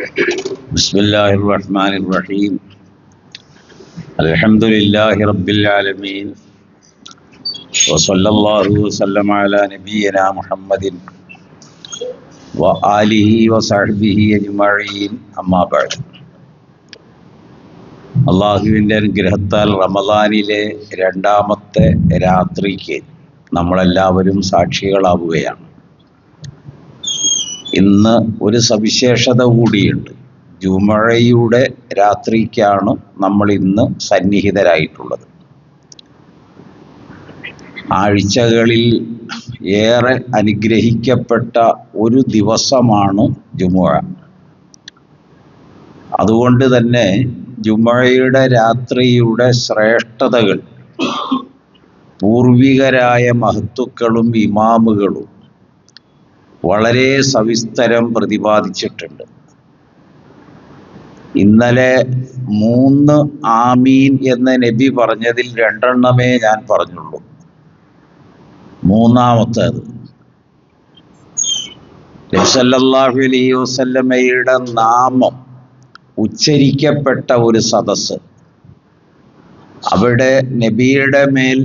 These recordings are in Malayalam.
بسم الله الرحمن الرحيم الحمد لله رب العالمين وصلى الله وسلم على نبينا محمد وآله وصحبه أجمعين أما بعد അള്ളാഹുവിൻ്റെ അനുഗ്രഹത്താൽ റമദാനിലെ രണ്ടാമത്തെ രാത്രിക്ക് നമ്മളെല്ലാവരും സാക്ഷികളാവുകയാണ്. ഇന്ന് ഒരു സവിശേഷത കൂടിയുണ്ട്. ജുമുഅയുടെ രാത്രിക്കാണ് നമ്മൾ ഇന്ന് സന്നിഹിതരായിട്ടുള്ളത്. ആഴ്ചകളിൽ ഏറെ അനുഗ്രഹിക്കപ്പെട്ട ഒരു ദിവസമാണ് ജുമുഅ. അതുകൊണ്ട് തന്നെ ജുമുഅയുടെ രാത്രിയുടെ ശ്രേഷ്ഠതകൾ പൂർവികരായ മഹത്തുക്കളും ഇമാമുകളും വളരെ സവിസ്തരം പ്രതിപാദിച്ചിട്ടുണ്ട്. ഇന്നലെ 3 ആമീൻ എന്ന് നബി പറഞ്ഞതിൽ 2 ഞാൻ പറഞ്ഞുള്ളൂ. മൂന്നാമത്തേത് നബി സല്ലല്ലാഹു അലൈഹി വസല്ലമയുടെ നാമം ഉച്ചരിക്കപ്പെട്ട ഒരു സദസ്സ്. അവിടെ നബിയുടെ മേൽ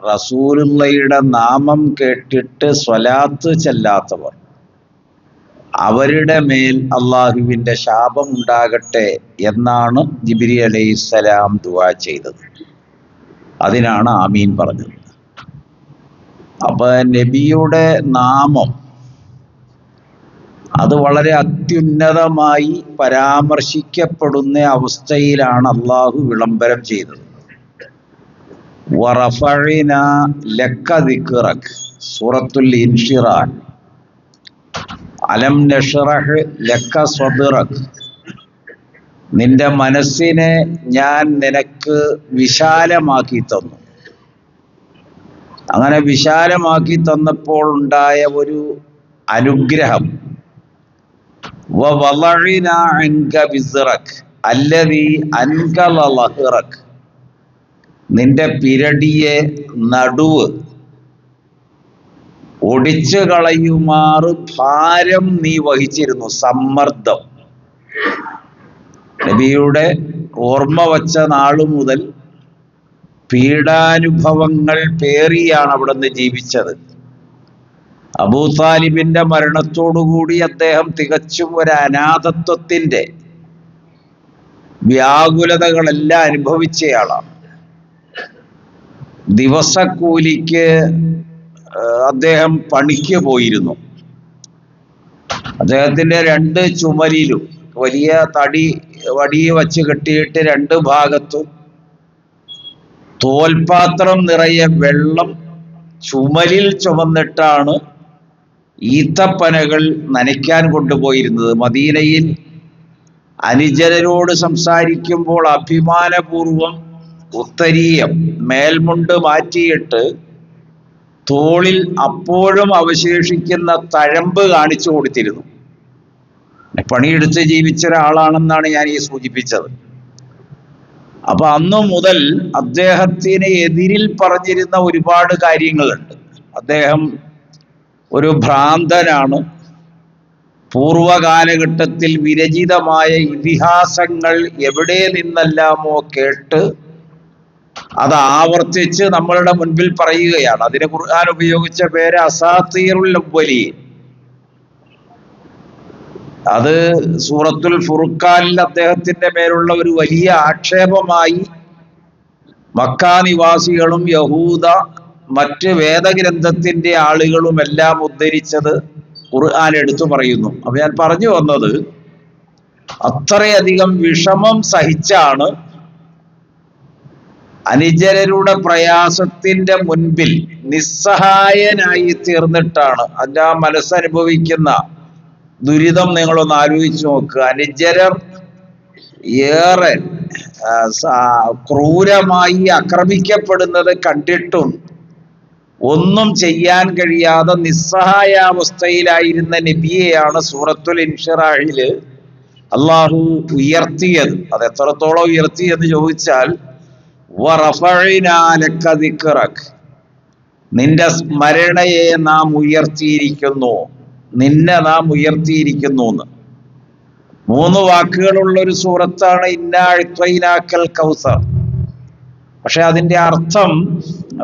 റസൂലുള്ളാഹിയുടെ നാമം കേട്ടിട്ട് സ്വലാത്ത് ചെല്ലാത്തവർ, അവരുടെ മേൽ അള്ളാഹുവിൻ്റെ ശാപം ഉണ്ടാകട്ടെ എന്നാണ് ജിബ്രീൽ അലൈഹിസ്സലാം ദുആ ചെയ്തത്. അതിനാണ് ആമീൻ പറഞ്ഞത്. അപ്പൊ നബിയുടെ നാമം അത് വളരെ അത്യുന്നതമായി പരാമർശിക്കപ്പെടുന്ന അവസ്ഥയിലാണ് അള്ളാഹു വിളംബരം ചെയ്തത്. വറഫഅനാ ലക ദിക്റക്, സൂറത്തുൽ ഇൻഷിറാൻ. അലം നശ്റഹ് ലക സദ്റക്, നിന്റെ മനസ്സിനെ ഞാൻ നിനക്ക് വിശാലമാക്കി തന്നു. അങ്ങനെ വിശാലമാക്കി തന്നപ്പോൾ ഉണ്ടായ ഒരു അനുഗ്രഹം, വവളഅനാ അൻക വിസ്റക് അല്ലദീ അൻകല ലഹ്റക്, നിന്റെ പിരടിയെ നടുവ് ഒടിച്ചു കളയുമാറ് ഭാരം നീ വഹിച്ചിരുന്നു. സമ്മർദ്ദം. നബിയുടെ ഓർമ്മ വച്ച നാളു മുതൽ പീഡാനുഭവങ്ങൾ പേറിയാണ് അവിടുന്ന് ജീവിച്ചത്. അബൂ താലിബിന്റെ മരണത്തോടുകൂടി അദ്ദേഹം തികച്ചും ഒരു അനാഥത്വത്തിന്റെ വ്യാകുലതകളെല്ലാം അനുഭവിച്ചയാളാണ്. ദിവസക്കൂലിക്ക് അദ്ദേഹം പണിക്ക് പോയിരുന്നു. അദ്ദേഹത്തിന്റെ 2 ചുമലിലും വലിയ വടി വച്ച് കെട്ടിയിട്ട് 2 ഭാഗത്തും തോൽപാത്രം നിറയെ വെള്ളം ചുമലിൽ ചുമന്നിട്ടാണ് ഈത്തപ്പനകൾ നനയ്ക്കാൻ കൊണ്ടുപോയിരുന്നത്. മദീനയിൽ അനുചരരോട് സംസാരിക്കുമ്പോൾ അഭിമാനപൂർവം ഉത്തരീയം മേൽമുണ്ട് മാറ്റിയിട്ട് തോളിൽ അപ്പോഴും അവശേഷിക്കുന്ന തഴമ്പ് കാണിച്ചു കൊടുത്തിരുന്നു. പണിയെടുത്ത് ജീവിച്ച ഒരാളാണെന്നാണ് ഞാൻ ഈ സൂചിപ്പിച്ചത്. അപ്പൊ അന്നു മുതൽ അദ്ദേഹത്തിന് എതിരിൽ പറഞ്ഞിരുന്ന ഒരുപാട് കാര്യങ്ങളുണ്ട്. അദ്ദേഹം ഒരു ഭ്രാന്തനാണ്. പൂർവകാലഘട്ടത്തിൽ വിരചിതമായ ഇതിഹാസങ്ങൾ എവിടെ നിന്നെല്ലാമോ കേട്ട് അത് ആവർത്തിച്ച് നമ്മളുടെ മുൻപിൽ പറയുകയാണ്. അതിന് ഖുർആൻ ഉപയോഗിച്ച പേര് അസാത്തീറുൽ അവ്വലീൻ. അത് സൂറത്തുൽ ഫുർഖാനിൽ അദ്ദേഹത്തിന്റെ മേലുള്ള ഒരു വലിയ ആക്ഷേപമായി മക്കാ നിവാസികളും യഹൂദ മറ്റ് വേദഗ്രന്ഥത്തിന്റെ ആളുകളും എല്ലാം ഉദ്ധരിച്ചത് ഖുർആൻ എടുത്തു പറയുന്നു. അപ്പൊ ഞാൻ പറഞ്ഞു വന്നത്, അത്രയധികം വിഷമം സഹിച്ചാണ് അനുചരരുടെ പ്രയാസത്തിന്റെ മുൻപിൽ നിസ്സഹായനായി തീർന്നിട്ടാണ്. അതിൻ്റെ ആ മനസ്സനുഭവിക്കുന്ന ദുരിതം നിങ്ങളൊന്ന് ആലോചിച്ച് നോക്കുക. അനുചരർ ഏറെ ക്രൂരമായി ആക്രമിക്കപ്പെടുന്നത് കണ്ടിട്ടും ഒന്നും ചെയ്യാൻ കഴിയാതെ നിസ്സഹായാവസ്ഥയിലായിരുന്ന നബിയെയാണ് സൂറത്തുൽ ഇൻഷിറാഹില് അള്ളാഹു ഉയർത്തിയത്. അത് എത്രത്തോളം ഉയർത്തിയെന്ന് ചോദിച്ചാൽ, വറഫഅനാ ലക ദിക്റക്, നിന്റെ സ്മരണയെ നാം ഉയർത്തിയിരിക്കുന്നു, നിന്നെ നാം ഉയർത്തിയിരിക്കുന്നു എന്ന്. 3 വാക്കുകളുള്ള ഒരു സൂറത്താണ് ഇന്നാ അഅ്തൈനാക്കൽ കൗസർ. പക്ഷെ അതിന്റെ അർത്ഥം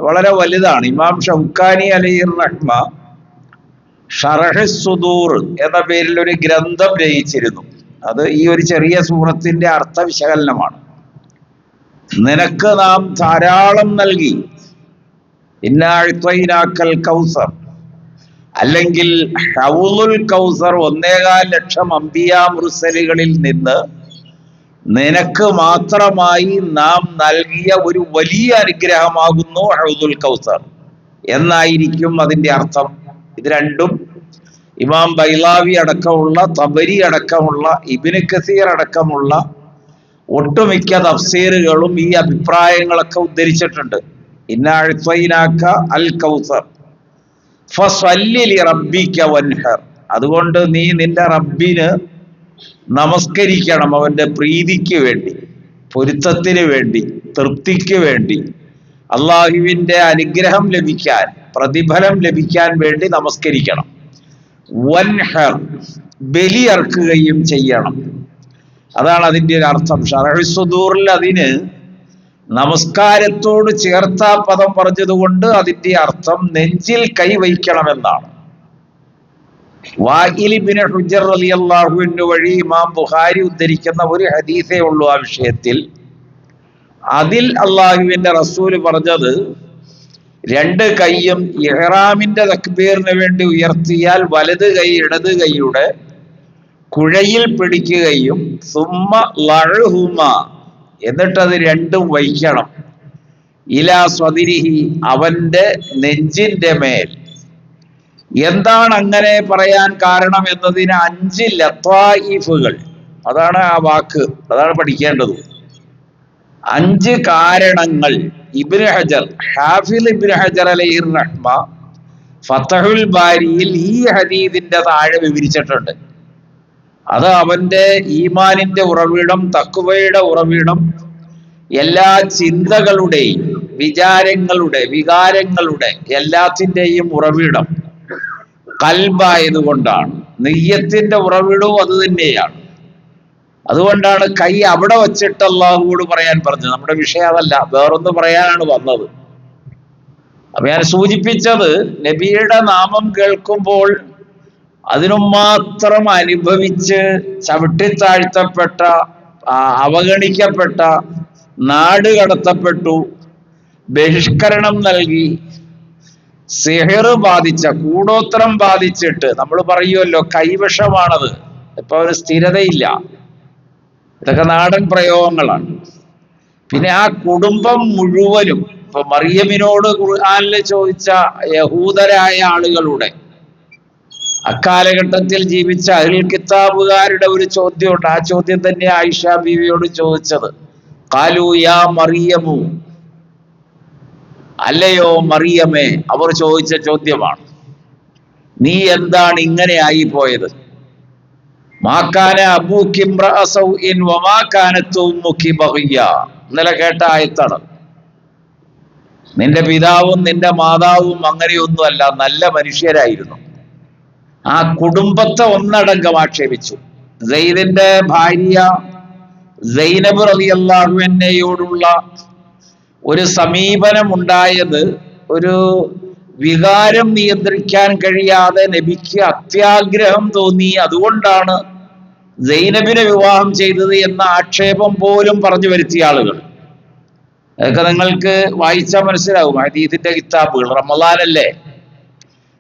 വളരെ വലുതാണ്. ഇമാം ഷൗക്കാനി അലൈഹി റഹ്മ ഷറഹ് സുദൂർ എന്ന പേരിൽ ഒരു ഗ്രന്ഥം രചിച്ചിരുന്നു. അത് ഈ ഒരു ചെറിയ സൂറത്തിന്റെ അർത്ഥ വിശകലനമാണ്. നിനക്ക് നാം ധാരാളം നൽകി, ഇന്നാ അഅ്തൈനാക്കൽ കൗസർ, അല്ലെങ്കിൽ ഹൗളുൽ കൗസർ, 1.25 ലക്ഷം അംബിയാ മുർസലുകളിൽ നിന്ന് നിനക്ക് മാത്രമായി നാം നൽകിയ ഒരു വലിയ അനുഗ്രഹമാകുന്നു ഹൗളുൽ കൗസർ എന്നായിരിക്കും അതിന്റെ അർത്ഥം. ഇത് രണ്ടും ഇമാം ബൈലാവി അടക്കമുള്ള, തബരി അടക്കമുള്ള, ഇബ്നു കസീർ അടക്കമുള്ള ഒട്ടുമിക്ക തഫ്സീറുകളും ഈ അഭിപ്രായങ്ങളൊക്കെ ഉദ്ധരിച്ചിട്ടുണ്ട്. ഇന്നാ അഅ്തൈനാക അൽ കൗസർ ഫസ്വല്ലി ലിറബ്ബിക വൻഹർ. അതുകൊണ്ട് നീ നിന്റെ റബ്ബിന് നമസ്കരിക്കണം, അവന്റെ പ്രീതിക്ക് വേണ്ടി, പൊരുത്തത്തിന് വേണ്ടി, തൃപ്തിക്ക് വേണ്ടി, അള്ളാഹുവിന്റെ അനുഗ്രഹം ലഭിക്കാൻ, പ്രതിഫലം ലഭിക്കാൻ വേണ്ടി നമസ്കരിക്കണം. വൻഹർ, ബലിയർക്കുകയും ചെയ്യണം. അതാണ് അതിൻ്റെ ഒരു അർത്ഥം. ഷറഹ് സുദൂറിൽ അതിന് നമസ്കാരത്തോട് ചേർത്ത പദം പറഞ്ഞതുകൊണ്ട് അതിന്റെ അർത്ഥം നെഞ്ചിൽ കൈവയ്ക്കണമെന്നാണ്. വാഇൽ ഇബ്നു ഹുജർ റളിയല്ലാഹു അൻഹു വഴി ഇമാം ബുഖാരി ഉദ്ധരിക്കുന്ന ഒരു ഹദീസേ ഉള്ളൂ ആ വിഷയത്തിൽ. അതിൽ അള്ളാഹുവിന്റെ റസൂൽ പറഞ്ഞത്, 2 കൈയും ഇഹ്റാമിന്റെ തക്ബീറിന് വേണ്ടി ഉയർത്തിയാൽ വലത് കൈ ഇടത് കൈയുടെ കുഴയിൽ പിടിക്കുകയും സുമ്മ ലഅഹുമ, എന്നിട്ടത് രണ്ടും വയ്ക്കണം, ഇലാ സ്വദിരിഹി, അവന്റെ നെഞ്ചിന്റെ മേൽ. എന്താണ് അങ്ങനെ പറയാൻ കാരണം എന്നതിന് 5 ലത്വായിഫുകൾ, അതാണ് ആ വാക്ക്, അതാണ് പഠിക്കേണ്ടത്. 5 കാരണങ്ങൾ ഇബ്നു ഹജർ, ഹാഫിദ് ഇബ്നു ഹജർ അലൈഹി റഹ്മ ഫതഹുൽ ബാരിയിൽ ഈ ഹദീസിന്റെ താഴെ വിവരിച്ചിട്ടുണ്ട്. അത് അവന്റെ ഈമാനിന്റെ ഉറവിടം, തഖ്വയുടെ ഉറവിടം, എല്ലാ ചിന്തകളുടെയും വിചാരങ്ങളുടെ വികാരങ്ങളുടെ എല്ലാത്തിൻ്റെയും ഉറവിടം ഖൽബായതുകൊണ്ടാണ്. നിയ്യത്തിന്റെ ഉറവിടവും അത് തന്നെയാണ്. അതുകൊണ്ടാണ് കൈ അവിടെ വച്ചിട്ട് അള്ളാഹുവോട് പറയാൻ പറഞ്ഞത്. നമ്മുടെ വിഷയം അതല്ല, വേറൊന്ന് പറയാനാണ് വന്നത്. അപ്പൊ ഞാൻ സൂചിപ്പിച്ചത്, നബിയുടെ നാമം കേൾക്കുമ്പോൾ അതിനും മാത്രം അനുഭവിച്ച് ചവിട്ടിത്താഴ്ത്തപ്പെട്ട, അവഗണിക്കപ്പെട്ട, നാട് കടത്തപ്പെട്ടു, ബഹിഷ്കരണം നൽകി, സിഹിർ ബാധിച്ച, കൂടോത്രം ബാധിച്ചിട്ട്, നമ്മൾ പറയുമല്ലോ കൈവശമാണത്, ഇപ്പൊ ഒരു സ്ഥിരതയില്ല, ഇതൊക്കെ നാടൻ പ്രയോഗങ്ങളാണ്. പിന്നെ ആ കുടുംബം മുഴുവനും, ഇപ്പൊ മറിയമിനോട് ഖുർആനിൽ ചോദിച്ച യഹൂദരായ ആളുകളുടെ, അക്കാലഘട്ടത്തിൽ ജീവിച്ച അഹ്ലുൽ കിതാബുകാരുടെ ഒരു ചോദ്യമുണ്ട്. ആ ചോദ്യം തന്നെ ആയിഷ ബീവിയോട് ചോദിച്ചത്. ഖാലു യാ മറിയമു, അല്ലയോ മറിയമേ, അവർ ചോദിച്ച ചോദ്യമാണ്, നീ എന്താണ് ഇങ്ങനെ ആയി പോയത്? മാ കാന അബൂകി ഇംറഅ സൗഇൻ വമാ കാനത് ഉമ്മുകി ബഗിയ. ഇന്നലെ കേട്ട ആയത്താണ്. നിന്റെ പിതാവും നിന്റെ മാതാവും അങ്ങനെയൊന്നുമല്ല, നല്ല മനുഷ്യരായിരുന്നു. ആ കുടുംബത്തെ ഒന്നടങ്കം ആക്ഷേപിച്ചു. സെയ്ദിന്റെ ഭാര്യ സൈനബ് റളിയല്ലാഹു അൻഹയോടുള്ള ഒരു സമീപനം ഉണ്ടായത്, ഒരു വികാരം നിയന്ത്രിക്കാൻ കഴിയാതെ നബിക്ക് അത്യാഗ്രഹം തോന്നി, അതുകൊണ്ടാണ് സൈനബിനെ വിവാഹം ചെയ്തത് എന്ന ആക്ഷേപം പോലും പറഞ്ഞു വരുത്തിയ ആളുകൾ. അതൊക്കെ നിങ്ങൾക്ക് വായിച്ചാൽ മനസ്സിലാവും. ഹദീസിന്റെ കിതാബുകൾ, റമളാനല്ലേ,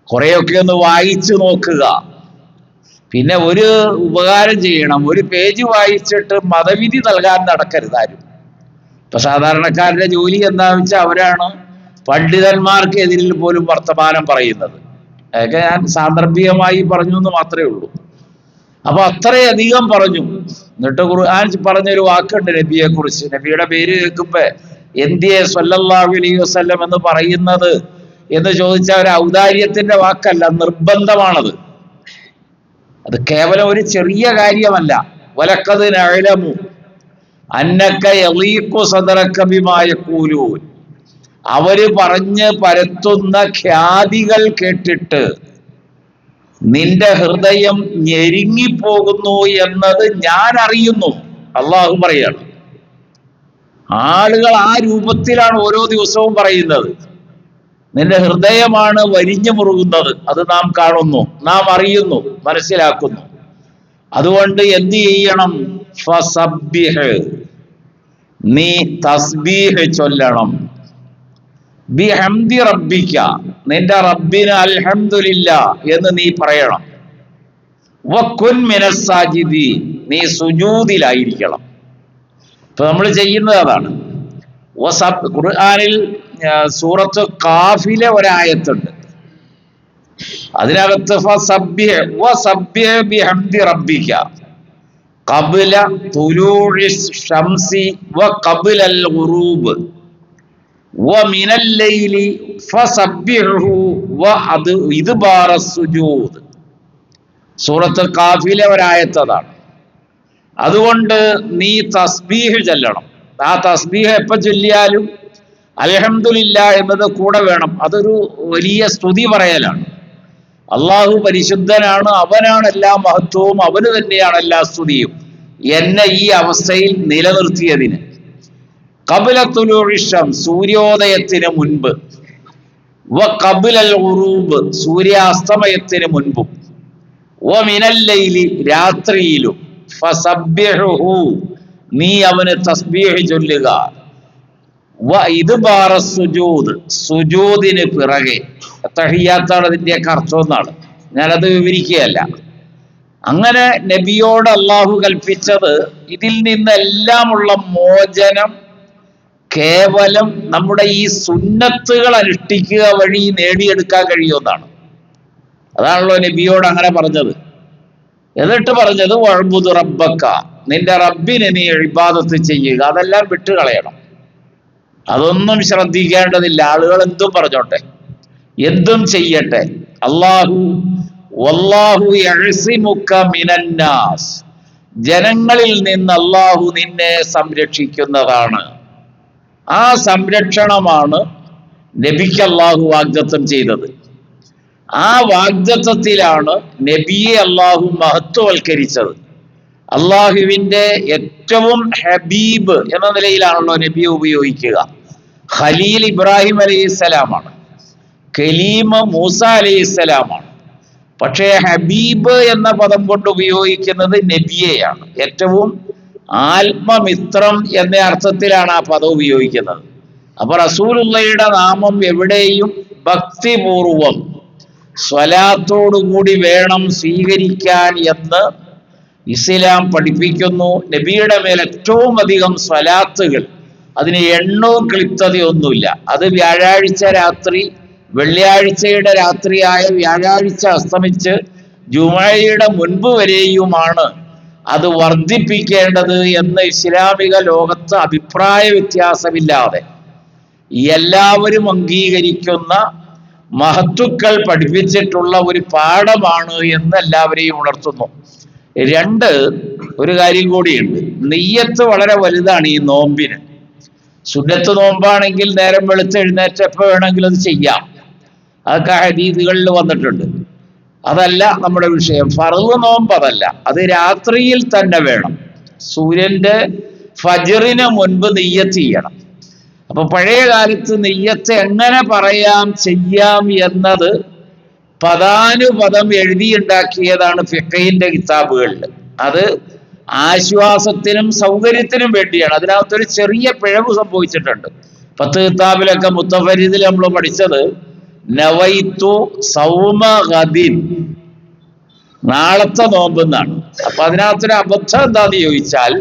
കുറെയൊക്കെ ഒന്ന് വായിച്ചു നോക്കുക. പിന്നെ ഒരു ഉപകാരം ചെയ്യണം, ഒരു പേജ് വായിച്ചിട്ട് മതവിധി നൽകാൻ നടക്കരുത് ആരും. ഇപ്പൊ സാധാരണക്കാരുടെ ജോലി എന്താണെന്ന് വെച്ചാൽ അവരാണ് പണ്ഡിതന്മാർക്കെതിരിൽ പോലും വർത്തമാനം പറയുന്നത്. അതൊക്കെ ഞാൻ സാന്ദർഭികമായി പറഞ്ഞു എന്ന് മാത്രമേ ഉള്ളൂ. അപ്പൊ അത്രയധികം പറഞ്ഞു. എന്നിട്ട് ഖുർആൻ പറഞ്ഞൊരു വാക്കുണ്ട് നബിയെ കുറിച്ച്. നബിയുടെ പേര് കേൾക്കുമ്പോ എന്തിയെ സ്വല്ലല്ലാഹു അലൈഹി വസല്ലം എന്ന് പറയുന്നത് എന്ന് ചോദിച്ചാൽ ഒരു ഔദാര്യത്തിന്റെ വാക്കല്ല, നിർബന്ധമാണത്. അത് കേവലം ഒരു ചെറിയ കാര്യമല്ല. വലഖദ് നഅലമു അന്നക യളീഖു സദറക ബിമാ യഖൂലൂൻ. അവര് പറഞ്ഞ് പരത്തുന്ന ഖ്യാതികൾ കേട്ടിട്ട് നിന്റെ ഹൃദയം ഞെരുങ്ങിപ്പോകുന്നു എന്നത് ഞാൻ അറിയുന്നു. അള്ളാഹു പറയാണ്. ആളുകൾ ആ രൂപത്തിലാണ് ഓരോ ദിവസവും പറയുന്നത്. നിന്റെ ഹൃദയമാണ് വരിഞ്ഞു മുറുകുന്നത്. അത് നാം കാണുന്നു, നാം അറിയുന്നു, മനസ്സിലാക്കുന്നു. അതുകൊണ്ട് എന്ത് ചെയ്യണം? ഫസബ്ബിഹ്, നീ തസ്ബീഹ് ചൊല്ലണം. ബിഹംദി റബ്ബിക, നിന്റെ റബ്ബിന് അൽഹംദുലില്ലാഹ് എന്ന് നീ പറയണം. വകുൻ മിനസ് സാജിദീൻ, നീ സുജൂദിലായിരിക്കണം. ഇപ്പൊ നമ്മൾ ചെയ്യുന്നത് അതാണ്. ഖുർആനിൽ സൂറത്ത് ഖാഫിലെ ഒരായത്തുണ്ട്. അതിനകത്ത് ഫസബ്ബിഹ് വസബ്ബിഹ് ബിഹംദി റബ്ബിക ഖബ്ല തുലൂഇശ് ശംസി വഖബ്ലൽ ഗുറൂബ് വമിനൽ ലൈലി ഫസബ്ബിഹു വഇദ്ബാറസ് സുജൂദ്. സൂറത്ത് ഖാഫിലെ ഒരായത്തതാണ്. അതുകൊണ്ട് നീ തസ്ബീഹ് ചൊല്ലണം. ആ തസ്ബീഹ് എപ്പോൾ ചൊല്ലിയാലും അൽഹംദുലില്ലാഹ് എന്നത് കൂടെ വേണം. അതൊരു വലിയ സ്തുതി പറയലാണ്. അള്ളാഹു പരിശുദ്ധനാണ്, അവനാണ് എല്ലാ മഹത്വവും, അവന് തന്നെയാണ് എല്ലാ സ്തുതിയും. എന്നെ ഈ അവസ്ഥയിൽ നിലനിർത്തിയതിന്. ഖബ്ല തുലൂഇ ശംസ്, സൂര്യോദയത്തിന് മുൻപ്. വഖബ്ലൽ ഗുറൂബ്, സൂര്യാസ്തമയത്തിന് മുൻപും. വമിനൽ ലൈലി, രാത്രിയിലും. ഫസബ്ബിഹു, നീ അവന് തസ്ബീഹ് ചൊല്ലുക. വഇദ്ബാറസ് സുജൂദ്, സുജൂദിന് പിറകെ. തഹിയ്യാത്താണ് ഇതിന്റെയൊക്കെ അർത്ഥം എന്നാണ്. ഞാനത് വിവരിക്കുകയല്ല. അങ്ങനെ നബിയോട് അള്ളാഹു കൽപ്പിച്ചത് ഇതിൽ നിന്നെല്ലാമുള്ള മോചനം കേവലം നമ്മുടെ ഈ സുന്നത്തുകൾ അനുഷ്ഠിക്കുക വഴി നേടിയെടുക്കാൻ കഴിയുമെന്നാണ്. അതാണല്ലോ നബിയോട് അങ്ങനെ പറഞ്ഞത്. എന്നിട്ട് പറഞ്ഞത് വഅ്ബുദ് റബ്ബക, നിന്റെ റബ്ബിനെ നീ ഇബാദത്ത് ചെയ്യുക. അതെല്ലാം വിട്ടുകളയണം. അതൊന്നും ശ്രദ്ധിക്കേണ്ടതില്ല. ആളുകൾ എന്തും പറഞ്ഞോട്ടെ, എന്തും ചെയ്യട്ടെ. വല്ലാഹു യഅ്സിമുക മിനന്നാസ്, ജനങ്ങളിൽ നിന്ന് അള്ളാഹു നിന്നെ സംരക്ഷിക്കുന്നതാണ്. ആ സംരക്ഷണമാണ് നബിക്ക് അള്ളാഹു വാഗ്ദത്തം ചെയ്തത്. ആ വാഗ്ദത്തത്തിലാണ് നബിയെ അള്ളാഹു മഹത്വവൽക്കരിച്ചത്. അള്ളാഹുവിൻ്റെ ഏറ്റവും ഹബീബ് എന്ന നിലയിലാണല്ലോ നബിയെ ഉപയോഗിക്കുക. ഖലീൽ ഇബ്രാഹിം അലൈഹിസ്സലാമാണ്, കലീം മൂസ അലൈഹിസ്സലാമാണ്. പക്ഷേ ഹബീബ് എന്ന പദം കൊണ്ട് ഉപയോഗിക്കുന്നത് നബിയെയാണ്. ഏറ്റവും ആത്മമിത്രം എന്ന അർത്ഥത്തിലാണ് ആ പദം ഉപയോഗിക്കുന്നത്. അപ്പൊ റസൂലുള്ളയുടെ നാമം എവിടെയും ഭക്തിപൂർവം സ്വലാത്തോടുകൂടി വേണം സ്വീകരിക്കാൻ എന്ന് ഇസ്ലാം പഠിപ്പിക്കുന്നു. നബിയുടെ മേൽ ഏറ്റവും അധികം സ്വലാത്തുകൾ, അതിന് എണ്ണവും ക്ലിപ്തതയൊന്നുമില്ല. അത് വ്യാഴാഴ്ച രാത്രി, വെള്ളിയാഴ്ചയുടെ രാത്രിയായ വ്യാഴാഴ്ച അസ്തമിച്ച് ജുമഅയുടെ മുൻപ് വരെയുമാണ് അത് വർദ്ധിപ്പിക്കേണ്ടത് എന്ന് ഇസ്ലാമിക ലോകത്ത് അഭിപ്രായ വ്യത്യാസമില്ലാതെ എല്ലാവരും അംഗീകരിക്കുന്ന മഹത്തുക്കൾ പഠിപ്പിച്ചിട്ടുള്ള ഒരു പാഠമാണ് എന്ന് എല്ലാവരെയും ഉണർത്തുന്നു. ഒരു കാര്യം കൂടിയുണ്ട്. നെയ്യത്ത് വളരെ വലുതാണ് ഈ നോമ്പിന്. സുന്നത്ത് നോമ്പാണെങ്കിൽ നേരം വെളുത്ത് എഴുന്നേറ്റപ്പോൾ വേണമെങ്കിൽ അത് ചെയ്യാം. അതൊക്കെ ഹദീസുകളിൽ വന്നിട്ടുണ്ട്. അതല്ല നമ്മുടെ വിഷയം. ഫർള് നോമ്പ് അതല്ല, അത് രാത്രിയിൽ തന്നെ വേണം. സൂര്യന്റെ ഫജ്റിന് മുൻപ് നെയ്യത്ത് ചെയ്യണം. അപ്പൊ പഴയ കാലത്ത് നെയ്യത്ത് എങ്ങനെ പറയാം, ചെയ്യാം എന്നത് പദാനുപദം എഴുതിയുണ്ടാക്കിയതാണ് ഫിഖഹിന്റെ കിതാബുകളിൽ. അത് ആശ്വാസത്തിനും സൗകര്യത്തിനും വേണ്ടിയാണ്. അതിനകത്തൊരു ചെറിയ പിഴവ് സംഭവിച്ചിട്ടുണ്ട്. 10 കിതാബിലൊക്കെ മുത്തഫരീദിൽ നമ്മൾ പഠിച്ചത് നവൈത്തു സൗമ ഗദിൻ, നാളത്തെ നോമ്പെന്നാണ്. അപ്പൊ അതിനകത്തൊരു അബദ്ധം എന്താന്ന് ചോദിച്ചാൽ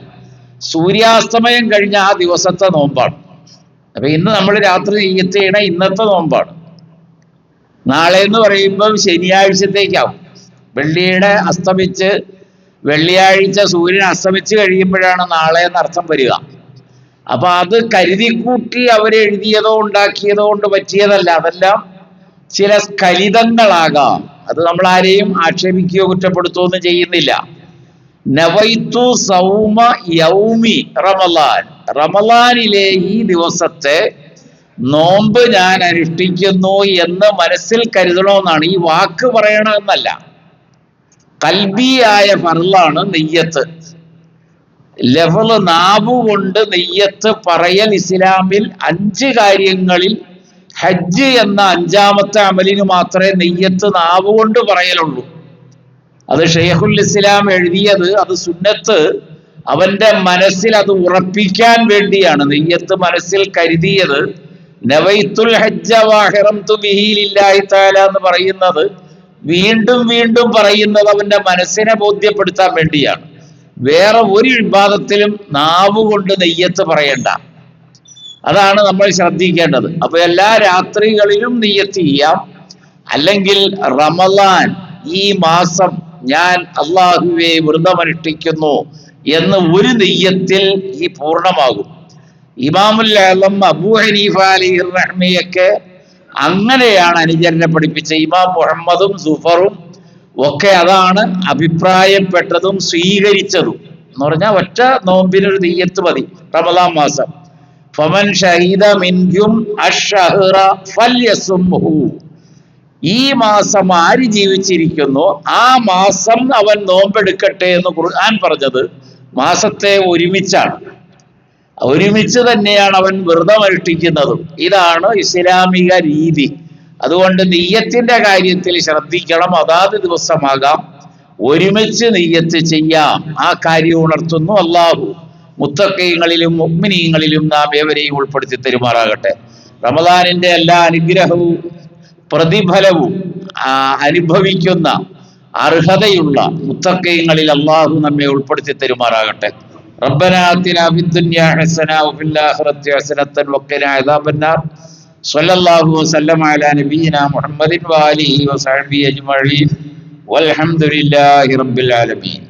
സൂര്യാസ്തമയം കഴിഞ്ഞ ആ ദിവസത്തെ നോമ്പാണ്. അപ്പൊ ഇന്ന് നമ്മൾ രാത്രി നെയ്യത്ത് ചെയ്യണ ഇന്നത്തെ നോമ്പാണ്. നാളെ എന്ന് പറയുമ്പോൾ ശനിയാഴ്ചത്തേക്കാവും. വെള്ളിയുടെ അസ്തമിച്ച് വെള്ളിയാഴ്ച സൂര്യൻ അസ്തമിച്ച് കഴിയുമ്പോഴാണ് നാളെ എന്നർത്ഥം വരിക. അപ്പൊ അത് കരുതിക്കൂട്ടി അവരെഴുതിയതോ ഉണ്ടാക്കിയതോ കൊണ്ട് പറ്റിയതല്ല. അതെല്ലാം ചില സ്ഖലിതങ്ങളാകാം. അത് നമ്മൾ ആരെയും ആക്ഷേപിക്കുകയോ കുറ്റപ്പെടുത്തുകയോ ഒന്നും ചെയ്യുന്നില്ല. നവൈത്തു സൗമ യൗമി റമളാൻ, റമളാനിലെ ഈ ദിവസത്തെ നോമ്പ് ഞാൻ അനുഷ്ഠിക്കുന്നു എന്ന് മനസ്സിൽ കരുതണമെന്നാണ്. ഈ വാക്ക് പറയണമെന്നല്ല. കൽബിയായ ഫർളാണ് നെയ്യത്ത്. ലഫ്ള് നാവ് കൊണ്ട് നെയ്യത്ത് പറയൽ ഇസ്ലാമിൽ 5 കാര്യങ്ങളിൽ ഹജ്ജ് എന്ന 5ാമത്തെ അമലിന് മാത്രമേ നെയ്യത്ത് നാവ് കൊണ്ട് പറയലുള്ളൂ. അത് ഷെയ്ഖുൽ ഇസ്ലാം എഴുതിയത്, അത് സുന്നത്ത് അവന്റെ മനസ്സിൽ അത് ഉറപ്പിക്കാൻ വേണ്ടിയാണ്. നെയ്യത്ത് മനസ്സിൽ കരുതിയത് നവൈത്തുൽ ഹജ്ജ വഹറംതു ബിഹി ലില്ലാഹി തആല എന്ന് പറയുന്നത് വീണ്ടും വീണ്ടും പറയുന്നത് അവന്റെ മനസ്സിനെ ബോധ്യപ്പെടുത്താൻ വേണ്ടിയാണ്. വേറെ ഒരു ഇബാദത്തിലും നാവ് കൊണ്ട് നെയ്യത്ത് പറയണ്ട. അതാണ് നമ്മൾ ശ്രദ്ധിക്കേണ്ടത്. അപ്പൊ എല്ലാ രാത്രികളിലും നെയ്യത്ത് ചെയ്യാം. അല്ലെങ്കിൽ റമളാൻ ഈ മാസം ഞാൻ അള്ളാഹുവെ വ്രതമനുഷ്ഠിക്കുന്നു എന്ന് ഒരു നെയ്യത്തിൽ ഈ പൂർണ്ണമാകും. ഇമാമുൽ ആലം അബൂ ഹനീഫ അലൈഹി റഹ്മയൊക്കെ അങ്ങനെയാണ് അനുചരനെ പഠിപ്പിച്ച. ഇമാം മുഹമ്മദും സുഫറും ഒക്കെ അതാണ് അഭിപ്രായപ്പെട്ടതും സ്വീകരിച്ചതും. എന്ന് പറഞ്ഞാൽ ഒറ്റ നോമ്പിനൊരു നെയ്യത്ത് മതി. റമളാൻ മാസം ഫമൻ ഷഹീദ മിൻകും അഷ്ഹറ ഫൽയസുംഹു, ഈ മാസം ആര് ജീവിച്ചിരിക്കുന്നു ആ മാസം അവൻ നോമ്പെടുക്കട്ടെ എന്ന് ഖുർആൻ പറഞ്ഞത് മാസത്തെ ഒരുമിച്ചാണ്. ഒരുമിച്ച് തന്നെയാണ് അവൻ വ്രതം അനുഷ്ഠിക്കുന്നതും. ഇതാണ് ഇസ്ലാമിക രീതി. അതുകൊണ്ട് നെയ്യത്തിന്റെ കാര്യത്തിൽ ശ്രദ്ധിക്കണം. അതാത് ദിവസമാകാം, ഒരുമിച്ച് നെയ്യത്ത് ചെയ്യാം. ആ കാര്യം ഉണർത്തുന്നു അല്ലാഹു. മുത്തഖീങ്ങളിലും മുഅ്മിനീങ്ങളിലും നാം ഏവരെയും ഉൾപ്പെടുത്തി തരുമാറാകട്ടെ. റമദാനിന്റെ എല്ലാ അനുഗ്രഹവും പ്രതിഫലവും അനുഭവിക്കുന്ന അർഹതയുള്ള മുത്തഖീങ്ങളിൽ അല്ലാഹു നമ്മെ ഉൾപ്പെടുത്തി തരുമാറാകട്ടെ. ربنا آتنا في الدنيا حسنة وفي الآخرة حسنة وقنا عذاب النار. صلى الله وسلم على نبينا محمد وآله وصحبه أجمعين والحمد لله رب العالمين.